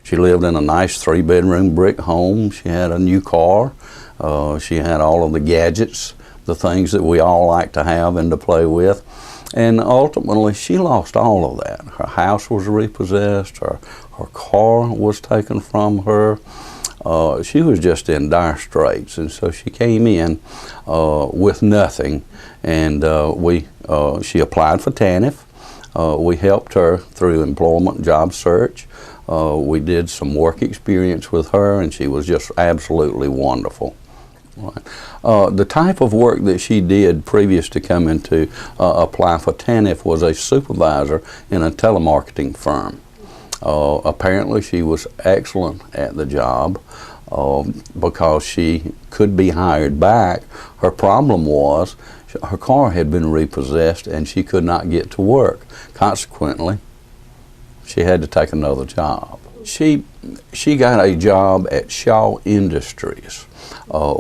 She lived in a nice 3-bedroom brick home. She had a new car. She had all of the gadgets, the things that we all like to have and to play with. And ultimately, she lost all of that. Her house was repossessed. Her car was taken from her. She was just in dire straits, and so she came in with nothing, and she applied for TANF. We helped her through employment job search. We did some work experience with her, and she was just absolutely wonderful. Right. The type of work that she did previous to coming to apply for TANF was a supervisor in a telemarketing firm. Apparently she was excellent at the job because she could be hired back. Her problem was her car had been repossessed and she could not get to work. Consequently, she had to take another job. She got a job at Shaw Industries,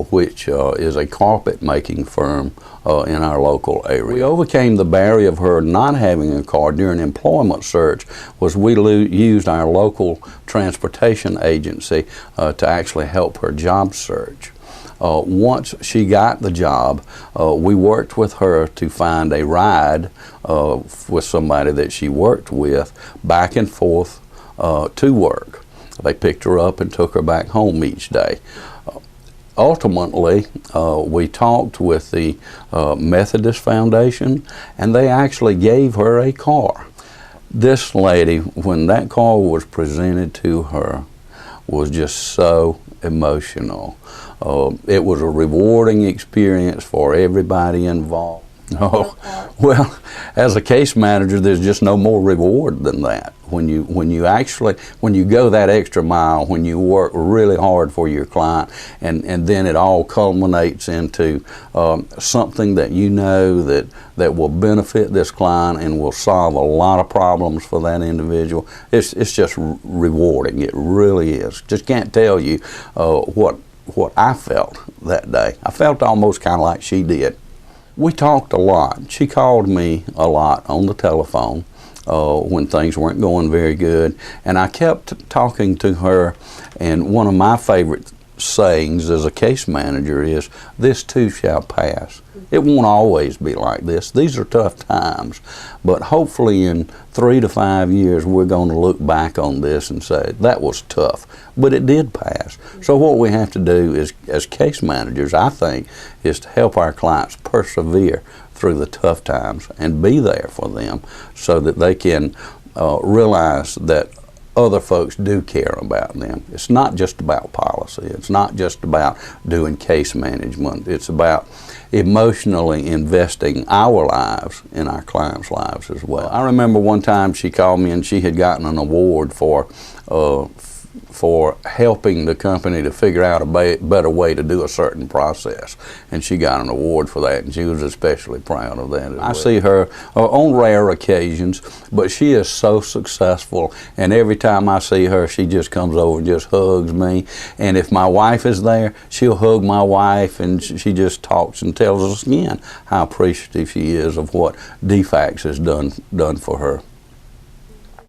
which is a carpet making firm in our local area. We overcame the barrier of her not having a car during employment search was we used our local transportation agency to actually help her job search. Once she got the job, we worked with her to find a ride with somebody that she worked with back and forth to work. They picked her up and took her back home each day. Ultimately, we talked with the Methodist Foundation, and they actually gave her a car. This lady, when that car was presented to her, was just so emotional. It was a rewarding experience for everybody involved. Oh, well, as a case manager, there's just no more reward than that. When you go that extra mile, when you work really hard for your client, and then it all culminates into something that you know that will benefit this client and will solve a lot of problems for that individual. It's just rewarding. It really is. Just can't tell you what I felt that day. I felt almost kind of like she did. We talked a lot. She called me a lot on the telephone when things weren't going very good, and I kept talking to her, and one of my favorite sayings as a case manager is, "This too shall pass." It won't always be like this. These are tough times, but hopefully in 3 to 5 years we're going to look back on this and say, that was tough, but it did pass. So what we have to do is, as case managers, I think, is to help our clients persevere through the tough times and be there for them so that they can realize that other folks do care about them. It's not just about policy. It's not just about doing case management. It's about emotionally investing our lives in our clients' lives as well. I remember one time she called me and she had gotten an award for helping the company to figure out a better way to do a certain process. And she got an award for that, and she was especially proud of that as well. I see her on rare occasions, but she is so successful, and every time I see her, she just comes over and just hugs me. And if my wife is there, she'll hug my wife, and she just talks and tells us again how appreciative she is of what DFACS has done for her.